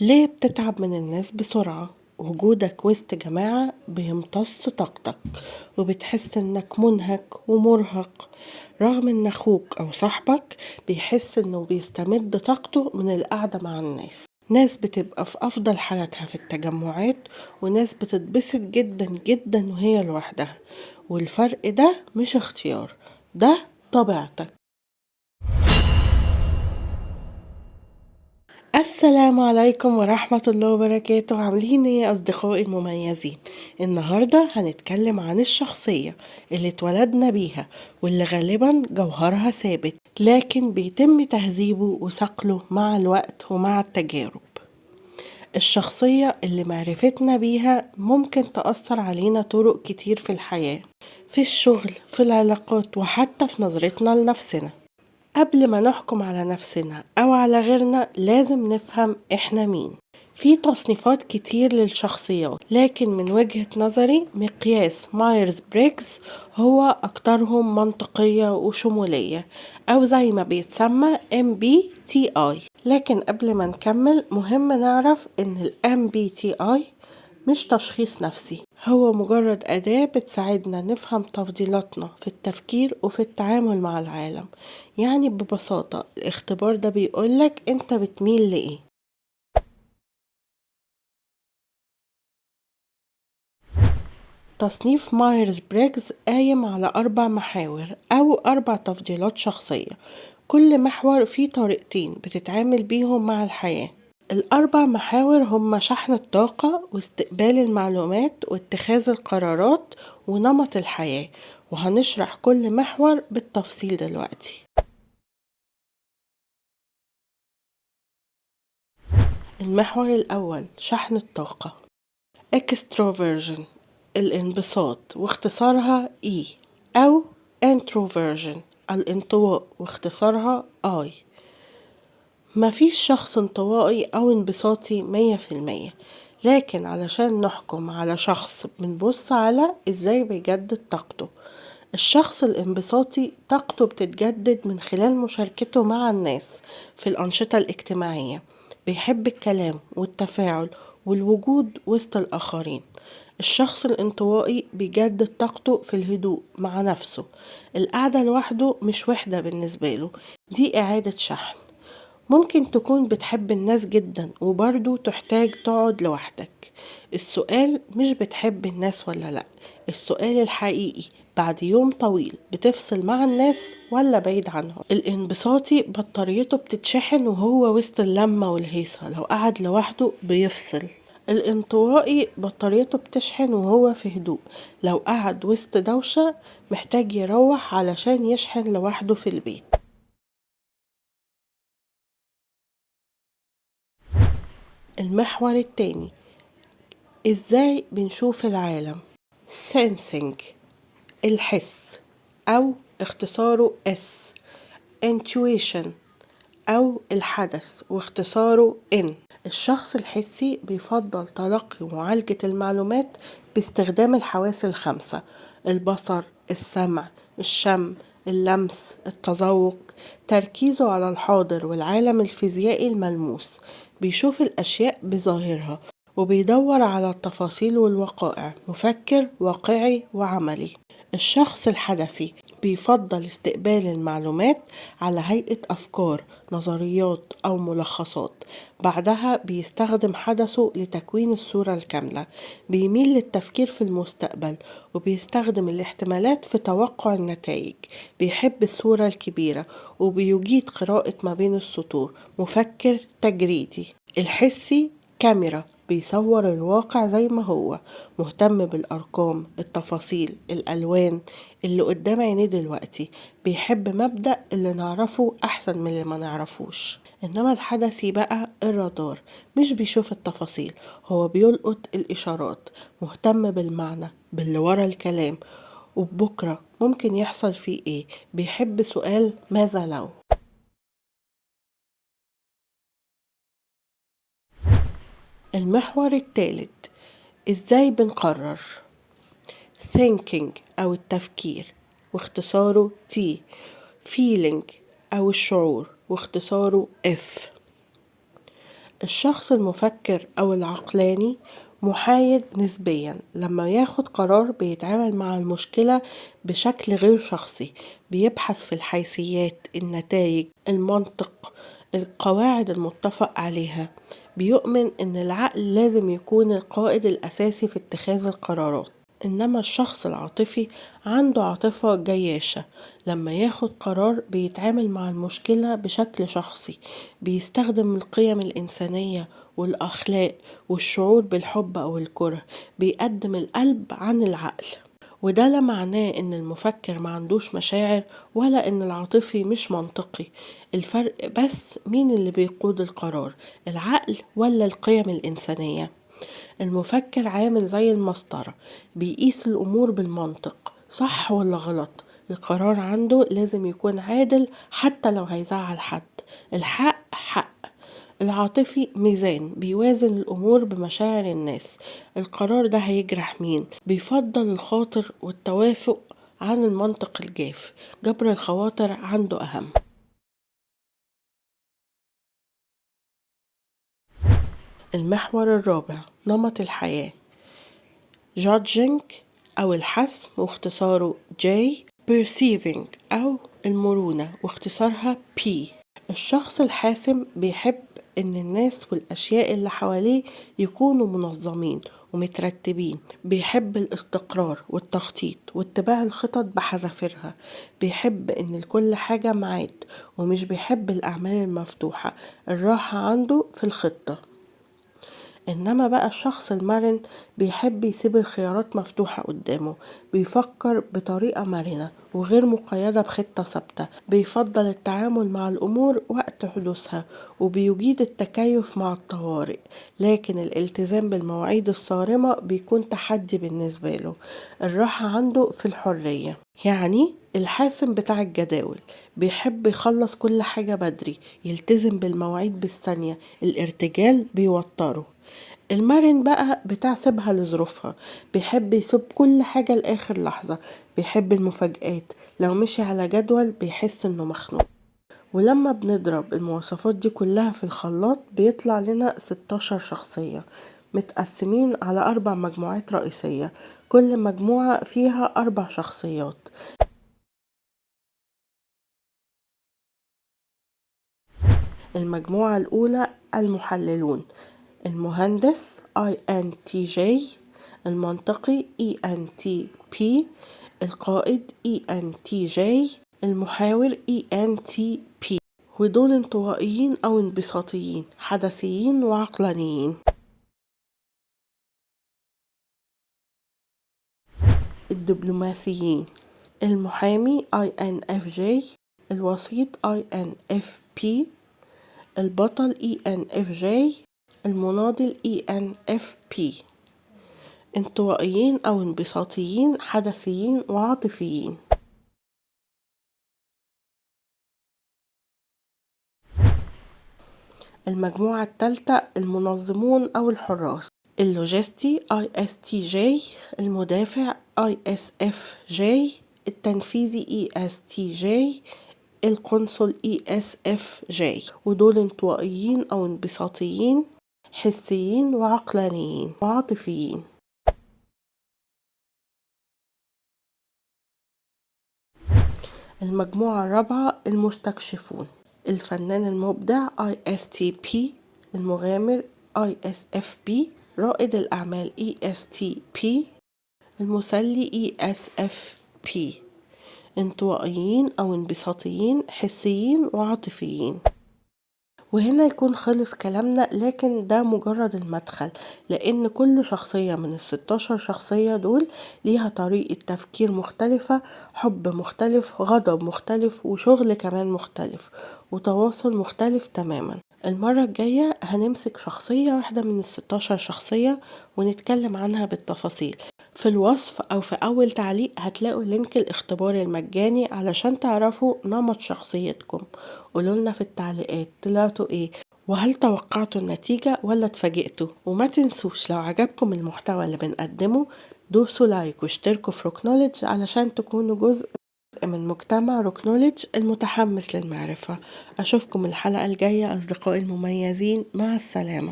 ليه بتتعب من الناس بسرعة؟ وجودك وسط جماعة بيمتص طاقتك وبتحس انك منهك ومرهق، رغم ان اخوك او صاحبك بيحس انه بيستمد طاقته من القعدة مع الناس. ناس بتبقى في افضل حالاتها في التجمعات، وناس بتتبسط جدا جدا وهي لوحدها، والفرق ده مش اختيار، ده طبيعتك. السلام عليكم ورحمة الله وبركاته. عاملين ايه يا أصدقائي المميزين؟ النهاردة هنتكلم عن الشخصية اللي اتولدنا بيها، واللي غالبا جوهرها ثابت لكن بيتم تهذيبه وصقله مع الوقت ومع التجارب. الشخصية اللي معرفتنا بيها ممكن تأثر علينا طرق كتير في الحياة، في الشغل، في العلاقات، وحتى في نظرتنا لنفسنا. قبل ما نحكم على نفسنا أو على غيرنا لازم نفهم إحنا مين. في تصنيفات كتير للشخصيات، لكن من وجهة نظري مقياس مايرز بريكس هو أكترهم منطقية وشمولية، أو زي ما بيتسمى MBTI. لكن قبل ما نكمل مهم نعرف إن ال MBTI مش تشخيص نفسي، هو مجرد أداة بتساعدنا نفهم تفضيلاتنا في التفكير وفي التعامل مع العالم. يعني ببساطة الاختبار ده بيقولك انت بتميل لإيه. تصنيف مايرز بريجز قايم على 4 محاور أو 4 تفضيلات شخصية، كل محور فيه طريقتين بتتعامل بيهم مع الحياة. ال4 محاور هما شحن الطاقة واستقبال المعلومات واتخاذ القرارات ونمط الحياة، وهنشرح كل محور بالتفصيل دلوقتي. المحور الأول شحن الطاقة، extroversion الانبساط واختصارها E، أو introversion الانطواء واختصارها I. مفيش شخص انطوائي أو انبساطي 100%، لكن علشان نحكم على شخص بنبص على ازاي بيجدد طاقته. الشخص الانبساطي طاقته بتتجدد من خلال مشاركته مع الناس في الأنشطة الاجتماعية، بيحب الكلام والتفاعل والوجود وسط الآخرين. الشخص الانطوائي بيجدد طاقته في الهدوء مع نفسه، القعدة لوحده مش وحدة بالنسبة له، دي إعادة شحن. ممكن تكون بتحب الناس جدا وبرضو تحتاج تقعد لوحدك. السؤال مش بتحب الناس ولا لأ، السؤال الحقيقي بعد يوم طويل بتفصل مع الناس ولا بعيد عنهم. الانبساطي بطاريته بتتشحن وهو وسط اللمة والهيصة، لو قعد لوحده بيفصل. الانطوائي بطاريته بتشحن وهو في هدوء، لو قعد وسط دوشة محتاج يروح علشان يشحن لوحده في البيت. المحور التاني ازاي بنشوف العالم، sensing الحس أو اختصاره S، intuition أو الحدث واختصاره N. الشخص الحسي بيفضل تلقي ومعالجة المعلومات باستخدام الحواس الخمسة: البصر، السمع، الشم، اللمس، التذوق. تركيزه على الحاضر والعالم الفيزيائي الملموس، بيشوف الأشياء بظاهرها وبيدور على التفاصيل والوقائع، مفكر واقعي وعملي. الشخص الحدثي بيفضل استقبال المعلومات على هيئة أفكار، نظريات أو ملخصات، بعدها بيستخدم حدثه لتكوين الصورة الكاملة. بيميل للتفكير في المستقبل وبيستخدم الاحتمالات في توقع النتائج. بيحب الصورة الكبيرة وبيجيد قراءة ما بين السطور، مفكر تجريدي. الحسي كاميرا بيصور الواقع زي ما هو، مهتم بالأرقام، التفاصيل، الألوان اللي قدام عينيه دلوقتي. بيحب مبدأ اللي نعرفه أحسن من اللي ما نعرفوش. إنما الحدثي بقى الرادار، مش بيشوف التفاصيل، هو بيلقط الإشارات، مهتم بالمعنى، باللي ورا الكلام، وبكرة ممكن يحصل فيه إيه. بيحب سؤال ماذا لو. المحور الثالث إزاي بنقرر، thinking أو التفكير واختصاره T، feeling أو الشعور واختصاره F. الشخص المفكر أو العقلاني محايد نسبيا، لما ياخد قرار بيتعامل مع المشكلة بشكل غير شخصي، بيبحث في الحيثيات، النتائج، المنطق، القواعد المتفق عليها. بيؤمن إن العقل لازم يكون القائد الأساسي في اتخاذ القرارات. إنما الشخص العاطفي عنده عاطفة جياشة، لما ياخد قرار بيتعامل مع المشكلة بشكل شخصي، بيستخدم القيم الإنسانية والأخلاق والشعور بالحب أو الكره، بيقدم القلب عن العقل. وده لا معناه إن المفكر ما عندوش مشاعر ولا إن العاطفي مش منطقي. الفرق بس مين اللي بيقود القرار، العقل ولا القيم الإنسانية. المفكر عامل زي المسطرة، بيقيس الأمور بالمنطق، صح ولا غلط. القرار عنده لازم يكون عادل حتى لو هيزعل حد. الحق حق. العاطفي ميزان، بيوازن الأمور بمشاعر الناس. القرار ده هيجرح مين، بيفضل الخاطر والتوافق عن المنطق الجاف. جبر الخواطر عنده أهم. المحور الرابع، نمط الحياة. judging أو الحسم واختصاره J، perceiving أو المرونة واختصارها P. الشخص الحاسم بيحب إن الناس والأشياء اللي حواليه يكونوا منظمين ومترتبين، بيحب الاستقرار والتخطيط واتباع الخطط بحذافيرها، بيحب إن كل حاجة معاد، ومش بيحب الأعمال المفتوحة. الراحة عنده في الخطة. إنما بقى الشخص المرن بيحب يسيب الخيارات مفتوحة قدامه، بيفكر بطريقة مرنة وغير مقيدة بخطة ثابتة، بيفضل التعامل مع الأمور وقت حدوثها، وبيجيد التكيف مع الطوارئ. لكن الالتزام بالمواعيد الصارمة بيكون تحدي بالنسبة له. الراحة عنده في الحرية. يعني الحاسم بتاع الجداول بيحب يخلص كل حاجة بدري، يلتزم بالمواعيد بالثانية. الارتجال بيوتره. المرن بقى بتاع سيبها لظروفها، بيحب يسيب كل حاجة لآخر لحظة، بيحب المفاجآت. لو مشي على جدول بيحس انه مخنوق. ولما بنضرب المواصفات دي كلها في الخلاط بيطلع لنا 16 شخصية، متقسمين على 4 مجموعات رئيسية، كل مجموعة فيها 4 شخصيات. المجموعة الأولى المحللون، المهندس INTJ، المنطقي ENTP، القائد ENTJ، المحاور ENTP. ودول انطوائيين أو انبساطيين، حدثيين وعقلانيين. الدبلوماسيين، المحامي INFJ، الوسيط INFP، البطل ENFJ، المناضل ENFP. انطوائيين أو انبساطيين، حدثيين وعاطفيين. المجموعة الثالثة المنظمون أو الحراس، اللوجستي ISTJ، المدافع ISFJ، التنفيذي ESTJ، القنصل ESFJ. ودول انطوائيين أو انبساطيين، حسيين وعقلانيين وعاطفيين. المجموعة الرابعة المستكشفون، الفنان المبدع ISTP، المغامر ISFP، رائد الأعمال ESTP، المسلي ESFP. انطوائيين أو انبساطيين، حسيين وعاطفيين. وهنا يكون خلص كلامنا، لكن ده مجرد المدخل، لأن كل شخصية من ال16 شخصية دول ليها طريقة تفكير مختلفة، حب مختلف، غضب مختلف، وشغل كمان مختلف، وتواصل مختلف تماما. المرة الجاية هنمسك شخصية واحدة من ال16 شخصية ونتكلم عنها بالتفاصيل. في الوصف أو في أول تعليق هتلاقوا لينك الاختبار المجاني علشان تعرفوا نمط شخصيتكم. قولولنا في التعليقات طلعتوا ايه، وهل توقعتوا النتيجة ولا اتفاجئتوا. وما تنسوش لو عجبكم المحتوى اللي بنقدمه دوسوا لايك واشتركوا في روكنوليدج علشان تكونوا جزء من مجتمع روك نوليدج المتحمس للمعرفة. أشوفكم الحلقة الجاية أصدقائي المميزين، مع السلامة.